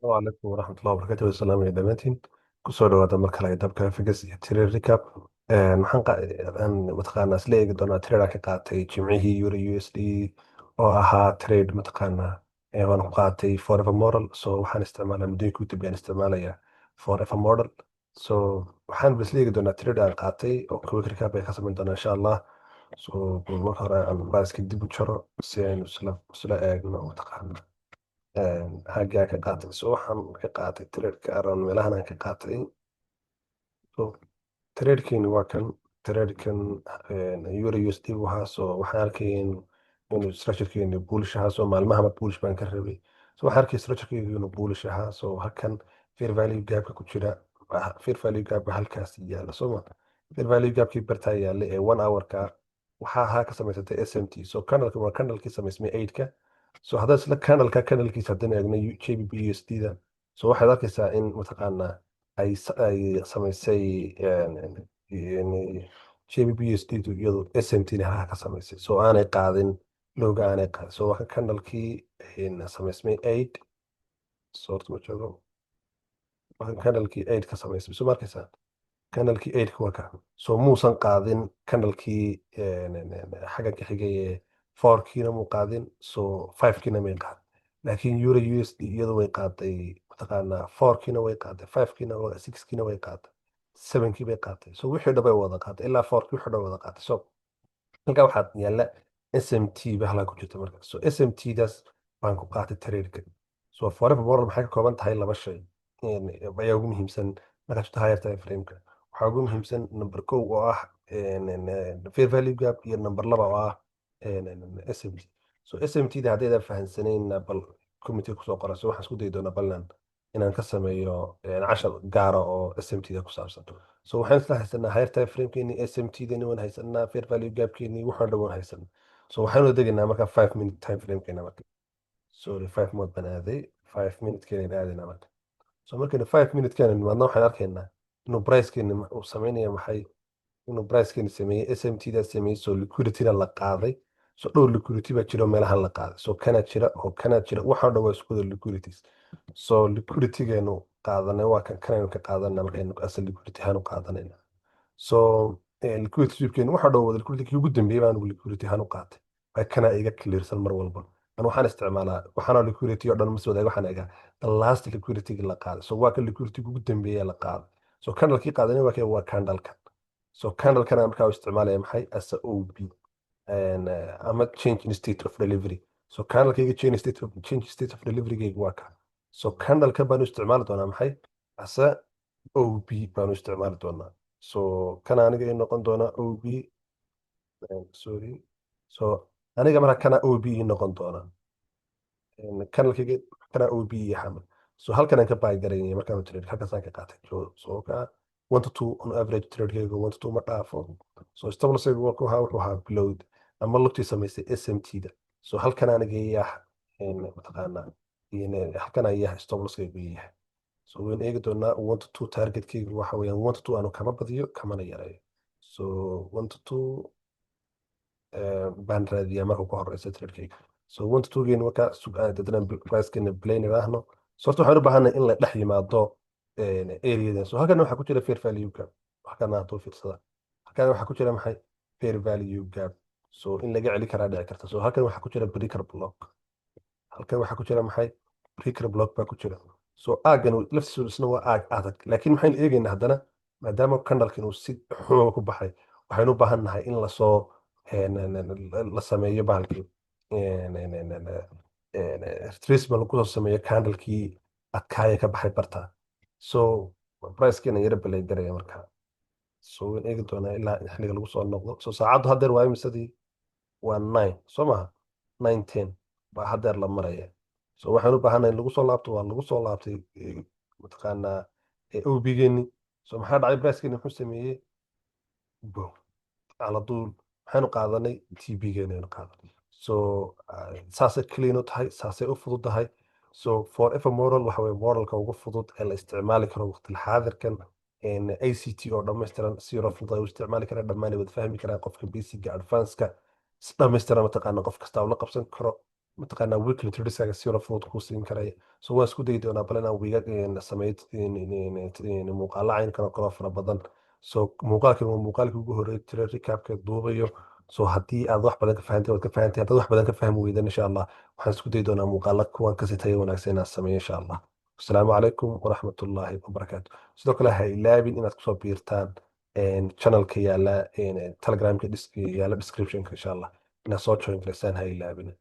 السلام عليكم ورحمة الله وبركاته والسلام يا دماتين kusoo dhawaada mar kale dabka figas iyo tirir recap aan mataqaanaa isla eegi doonaa tireer ka qaatay jimcihii euro USD oo ahaa trade mataqaanaa waan ku qaatay forever model so waxaan isticmaalaa muddooyinka u dambeeyaan isticmaalaya forever model so waxaan isla eegi doonaa tireer aan qaatay oo quick recap ay ka samayn doonaa insha allah so marka hore aan baaska dib u jaro si aynu isla eegno mataqaanaa حاجة كقاطع سوحا كقاطع تريد كأرون ملهنا كقاطع so trade-keen waa kan trade-kan euro USD wahaa so waxaan arkay inuu structure-keeni bullish ahaa so maalmahaba bullish baan ka rabay so waxaan arkay structure-keeni inuu bullish ahaa so halkan fair value gap-ka ku jira fair value gap halkaas yaala soo ma fair value gap-kii bartaa yaala ee 1 hour-ka waxaa ahaa ka samaysatay SMT so candle-ka waa candle-kii samaysmay 8-ka so haddaan isla candle-kiisa haddaan eegno JPB USD-da so waxaad arkaysaa in mataqaanaa ay samaysay JPBSD iyadu SMT halaha ka samaysay so aanay qaadin looga aanay qaadin so waa candlekii samaysmay 8 so horta ma joogo waa candlekii 8 ka samaysmay so markaysaa candlekii 8 waa ka so muusan qaadin candlekii xaggan ka xigay ee 4kiina muu qaadin so 5kiina may qaadin laakiin euro USD iyadu way qaaday mataqaanaa 4kiina way qaaday 5kiina 6kiina way qaaday 7kii bay qaaday so wixii dhan bay wada qaaday ilaa 4kii wixii dhan wada qaaday so halkaa waxaad yaalla SMT ba halkaa ku jirta marka so SMT-daas baan ku qaatay trade-ka so forever model maxay ka kooban tahay laba shay ayaa ugu muhiimsan markaad jirto higher time frame-ka waxaa ugu muhiimsan number kow oo ah fair value gap iyo number laba oo ah SMT so SMT-da haddaydan fahansanayn bal committee kusoo qora so waxaan isku dayi doonaa ballan inaan ka sameeyo cashar gaara oo SMT-da ku saabsan so waxaan isla haysanaa higher time frame-keeni SMT-dani waan haysanaa fair value gap-keeni waxaan dhan waan haysanaa so waxaan wada degaynaa marka 5 minute time frame-keena marka sorry 5 mode baan aaday 5 minute-keena aadaynaa marka so markaynu 5 minute-keena nimaadna waxaan arkaynaa inuu price-keeni uu sameynaya maxay inuu price-keeni sameeyey SMT-da sameeyey so liquidity-na la qaaday so dhowr liquidity baa jira oo meelaha la qaaday so kana jira oo kana jira waxaa dhan waa isku wada liquidities so liquidity-geenu qaadanay waa kan kanaynu ka qaadanaa markaynu asal liquidity ahaan u qaadanayna so liquidity sweepkeenu waxaa dhan wada liquidity kii ugu dambeeyey baan liquidity ahaan u qaatay waa kana iga clearsan mar walba an waxaan isticmaalaa waxaana liquidity oo dhan mas wadaag waxaan egaa the last liquidity la qaaday so waa kan liquidity ugu dambeeyey la qaaday so candle-kii qaadanay waa candle-kan so candle-kana markaa u isticmaalaya maxay asa OB ama change in state of delivery so candle-kayga change state of delivery-gayga waa ka so candle-ka baanu isticmaali doonaa maxay asa OB baanu isticmaali doonaa so kana aniga ii noqon doonaa OB sorry so aniga marka kana OB ii noqon doonaa candle-kayga kana OB iyo xamal so halkan aan ka buy garaynaya markaan trade halkaasaan ka qaatay so ka 1 to 2 on average trade-kayga 1 to 2 ma dhaafo so stability-ga wuxuu ahaa below ama lugtii samaysay SMT-da so halkan aniga yaah mataqaanaa halkan ayaa stop-loss-kaygu yahay so waan eegi doonaa 1 to 2 target-kaygu waxa weeyaan 1 to 2 aanu kama badiyo kamana yareeyo so 1 to 2 baan raadiyaa marka ku horeysa trade-kayga so 1 to 2 geeni markaa dadna price-keena plain idhaahno so horta waxaan u baahanay in la dhex yimaado area-dan so halkan waxaa ku jira fair value gap halkan hadduu fiirsada halkan waxaa ku jira maxay fair value gap so in laga celi karaa dhici karta so halkan waxaa ku jira breaker block halkan waxaa ku jira maxay breaker block baa ku jira so aaggan laftiisu isna waa aag adag laakiin maxaynu eegaynaa haddana maadaama candle-kan uu si xooga ku baxay waxaynu u baahan nahay in lasoo la sameeyo bahalkii retracement lagu soo sameeyo candle-kii adkaaya ka baxay bartaa so price-keena yara balay garaya markaa so waan eegi doonaa ilaa xilliga lagu soo noqdo so saacaddu haddeer waa imisadii waa 9 soo maha 9:10 baa haddeer la maraya so waxaan u baahanay in lagu soo laabto waa lagu soo laabtay mataqaanaa OB-geeni so maxaa dhacay price-keeni muxuu sameeyey boom على طول waxaanu qaadanay TB-geena aynu qaadanay so saasay clean u tahay saasay u fudud tahay so forever model waxa weye modelka ugu fudud ee la isticmaali karo waqti xaadirkan ACT oo dhammaystiran si yaro fudud ay u isticmaali karaan dhammaan wada fahmi karaan qofka basic advance-ka si dhammaystiran mataqaana qof kasta uu la qabsan karo mataqaanaa weekly tradesaaga si yaro fudud kuu siin karaya. So waan isku dayi doonaa bal inaan wiiga sameyd muuqaala caynkan oo kaloo fara badan. So muuqaalkan waa muuqaalkii ugu horreey jiray recapka duubayo. So haddii aad wax badan ka fahantay waad ka fahantay, haddaad wax badan ka fahmi weydan insha allah waxaan isku dayi doonaa muuqaala kuwan kasii tayo wanaagsan inaan sameeyo insha allah. asalaamu calaykum waraxmatullaahi wabarakaatu. sidoo kale ha ilaabin inaad kusoo biirtaan channelka yaala telegramka yaala descriptionka insha allah inaad soo join garaysaan ha ilaabin.